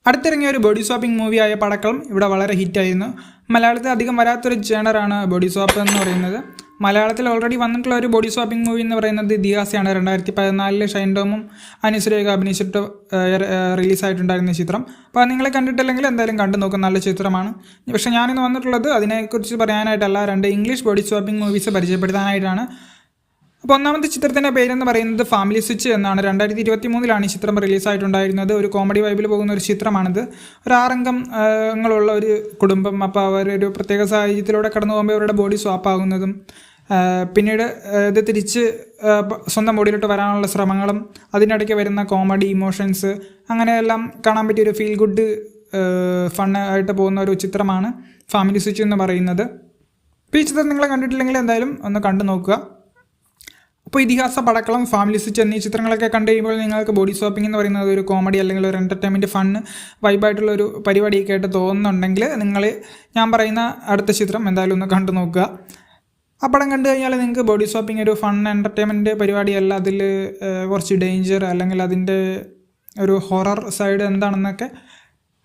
അടുത്തിറങ്ങിയ ഒരു body swapping മൂവിയായ പടക്കളം ഇവിടെ വളരെ ഹിറ്റായിരുന്നു. മലയാളത്തിൽ അധികം വരാത്തൊരു ജേണറാണ് ബോഡി സ്വാപ്പ് എന്ന് പറയുന്നത്. മലയാളത്തിൽ ഓൾറെഡി വന്നിട്ടുള്ള ഒരു ബോഡി സ്വാപ്പിംഗ് മൂവി എന്ന് പറയുന്നത് ഇതിഹാസയാണ്. 2014 ഷൈൻ ടോമും അനുശ്രീക അഭിനയിച്ചിട്ട് റിലീസായിട്ടുണ്ടായിരുന്ന ചിത്രം. അപ്പോൾ നിങ്ങളെ കണ്ടിട്ടില്ലെങ്കിൽ എന്തായാലും കണ്ടു നോക്കും, നല്ല ചിത്രമാണ്. പക്ഷേ ഞാനിന്ന് വന്നിട്ടുള്ളത് അതിനെക്കുറിച്ച് പറയാനായിട്ടല്ല, 2 ഇംഗ്ലീഷ് ബോഡി സ്വാപ്പിംഗ് മൂവീസ് പരിചയപ്പെടുത്താനായിട്ടാണ്. അപ്പോൾ ഒന്നാമത്തെ ചിത്രത്തിൻ്റെ പേരെന്ന് പറയുന്നത് ഫാമിലി സ്വിച്ച് എന്നാണ്. 2023 ഈ ചിത്രം റിലീസായിട്ടുണ്ടായിരുന്നത്. ഒരു കോമഡി വൈബിൽ പോകുന്ന ഒരു ചിത്രമാണിത്. ഒരു 6 അംഗങ്ങളുള്ള ഒരു കുടുംബം. അപ്പോൾ അവരൊരു പ്രത്യേക സാഹചര്യത്തിലൂടെ കടന്നു പോകുമ്പോൾ അവരുടെ ബോഡി സ്വാപ്പാകുന്നതും പിന്നീട് ഇത് തിരിച്ച് സ്വന്തം ബോഡിയിലോട്ട് വരാനുള്ള ശ്രമങ്ങളും അതിനിടയ്ക്ക് വരുന്ന കോമഡി ഇമോഷൻസ് അങ്ങനെയെല്ലാം കാണാൻ പറ്റിയൊരു ഫീൽ ഗുഡ് ഫണ്ണ് ആയിട്ട് പോകുന്ന ഒരു ചിത്രമാണ് ഫാമിലി സ്വിച്ച് എന്ന് പറയുന്നത്. ഇപ്പോൾ ഈ ചിത്രം നിങ്ങൾ കണ്ടിട്ടില്ലെങ്കിൽ എന്തായാലും ഒന്ന് കണ്ടു നോക്കുക. അപ്പോൾ ഇതിഹാസ, പടക്കളം, ഫാമിലി സ്വിച്ച് എന്നീ ചിത്രങ്ങളൊക്കെ കണ്ടു കഴിയുമ്പോൾ നിങ്ങൾക്ക് ബോഡി സ്വാപ്പിംഗ് എന്ന് പറയുന്നത് ഒരു കോമഡി അല്ലെങ്കിൽ ഒരു എൻ്റർടൈൻമെൻറ്റ് ഫണ്ണ് വൈബായിട്ടുള്ളൊരു പരിപാടിയൊക്കെ ആയിട്ട് തോന്നുന്നുണ്ടെങ്കിൽ നിങ്ങൾ ഞാൻ പറയുന്ന അടുത്ത ചിത്രം എന്തായാലും ഒന്ന് കണ്ടു നോക്കുക. ആ പടം കണ്ടു കഴിഞ്ഞാൽ നിങ്ങൾക്ക് ബോഡി സ്വാപ്പിംഗ് ഒരു ഫൺ എൻ്റർടൈൻമെൻറ്റ് പരിപാടിയല്ല, അതിൽ കുറച്ച് ഡേഞ്ചർ അല്ലെങ്കിൽ അതിൻ്റെ ഒരു ഹൊറർ സൈഡ് എന്താണെന്നൊക്കെ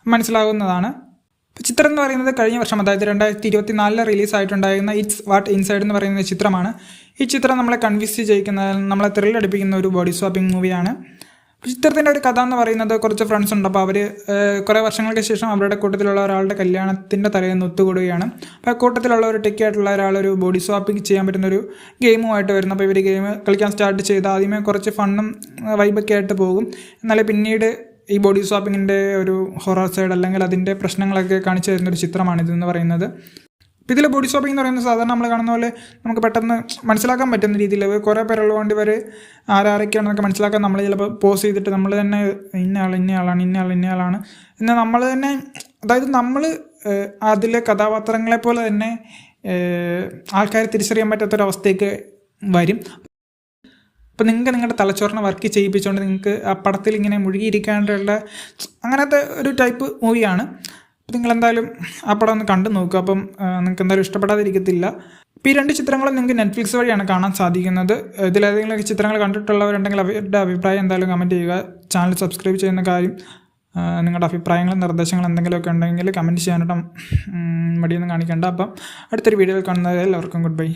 മനസ്സിലാകുന്നതാണ്. ചിത്രം എന്ന് പറയുന്നത് കഴിഞ്ഞ വർഷം, അതായത് 2024 റിലീസായിട്ടുണ്ടായിരുന്ന ഇറ്റ്സ് വാട്ട് ഇൻസൈഡ് എന്ന് പറയുന്ന ചിത്രമാണ്. ഈ ചിത്രം നമ്മളെ കൺവിൻസ് ചെയ്യിക്കുന്ന, നമ്മളെ ത്രില്ലടിപ്പിക്കുന്ന ഒരു ബോഡി സ്വാപ്പിംഗ് മൂവിയാണ്. ചിത്രത്തിൻ്റെ ഒരു കഥ എന്ന് പറയുന്നത് കുറച്ച് ഫ്രണ്ട്സ് ഉണ്ട്. അപ്പോൾ അവർ കുറേ വർഷങ്ങൾക്ക് ശേഷം അവരുടെ കൂട്ടത്തിലുള്ള ഒരാളുടെ കല്യാണത്തിൻ്റെ തലേന്ന് ഒത്തുകൂടുകയാണ്. അപ്പോൾ ആ കൂട്ടത്തിലുള്ള ഒരു ടെക്കായിട്ടുള്ള ഒരാളൊരു ബോഡി സ്വാപ്പിംഗ് ചെയ്യാൻ പറ്റുന്നൊരു ഗെയിമുമായിട്ട് വരുന്നു. അപ്പോൾ ഇവർ ഗെയിം കളിക്കാൻ സ്റ്റാർട്ട് ചെയ്ത് ആദ്യമേ കുറച്ച് ഫണ്ണും വൈബൊക്കെ ആയിട്ട് പോകും. എന്നാലും പിന്നീട് ഈ ബോഡി സ്വാപ്പിങ്ങിൻ്റെ ഒരു ഹൊറർ സൈഡ് അല്ലെങ്കിൽ അതിൻ്റെ പ്രശ്നങ്ങളൊക്കെ കാണിച്ചു തരുന്നൊരു ചിത്രമാണിതെന്ന് പറയുന്നത്. ഇപ്പോൾ ഇതിൽ ബോഡി സ്വാപ്പിംഗ് എന്ന് പറയുന്നത് സാധാരണ നമ്മൾ കാണുന്ന പോലെ നമുക്ക് പെട്ടെന്ന് മനസ്സിലാക്കാൻ പറ്റുന്ന രീതിയിൽ കുറേ പേരുള്ളതുകൊണ്ട് ഇവർ ആരൊക്കെയാണെന്നൊക്കെ മനസ്സിലാക്കാൻ നമ്മൾ ചിലപ്പോൾ പോസ് ചെയ്തിട്ട് നമ്മൾ തന്നെ ഇന്നയാളാണ് എന്ന് നമ്മൾ തന്നെ, അതായത് നമ്മൾ അതിലെ കഥാപാത്രങ്ങളെ പോലെ തന്നെ ആൾക്കാരെ തിരിച്ചറിയാൻ പറ്റാത്തൊരവസ്ഥയ്ക്ക് വരും. അപ്പോൾ നിങ്ങൾക്ക് നിങ്ങളുടെ തലച്ചോറിനെ വർക്ക് ചെയ്യിപ്പിച്ചുകൊണ്ട് നിങ്ങൾക്ക് ആ പടത്തിൽ ഇങ്ങനെ മുഴുകിയിരിക്കാനുള്ള അങ്ങനത്തെ ഒരു ടൈപ്പ് മൂവിയാണ്. അപ്പോൾ നിങ്ങളെന്തായാലും ആ പടം ഒന്ന് കണ്ടു നോക്കുക. അപ്പം നിങ്ങൾക്ക് എന്തായാലും ഇഷ്ടപ്പെടാതിരിക്കത്തില്ല. ഇപ്പോൾ ഈ 2 ചിത്രങ്ങളും നിങ്ങൾക്ക് നെറ്റ്ഫ്ലിക്സ് വഴിയാണ് കാണാൻ സാധിക്കുന്നത്. ഇതിലേതെങ്കിലും ചിത്രങ്ങൾ കണ്ടിട്ടുള്ളവരുണ്ടെങ്കിൽ അവരുടെ അഭിപ്രായം എന്തായാലും കമൻറ്റ് ചെയ്യുക. ചാനൽ സബ്സ്ക്രൈബ് ചെയ്യുന്ന കാര്യം, നിങ്ങളുടെ അഭിപ്രായങ്ങളും നിർദ്ദേശങ്ങളും എന്തെങ്കിലുമൊക്കെ ഉണ്ടെങ്കിൽ കമൻറ്റ് ചെയ്യാനായിട്ട് മടിയൊന്നും കാണിക്കേണ്ട. അപ്പം അടുത്തൊരു വീഡിയോയിൽ കാണുന്നത് എല്ലാവർക്കും ഗുഡ് ബൈ.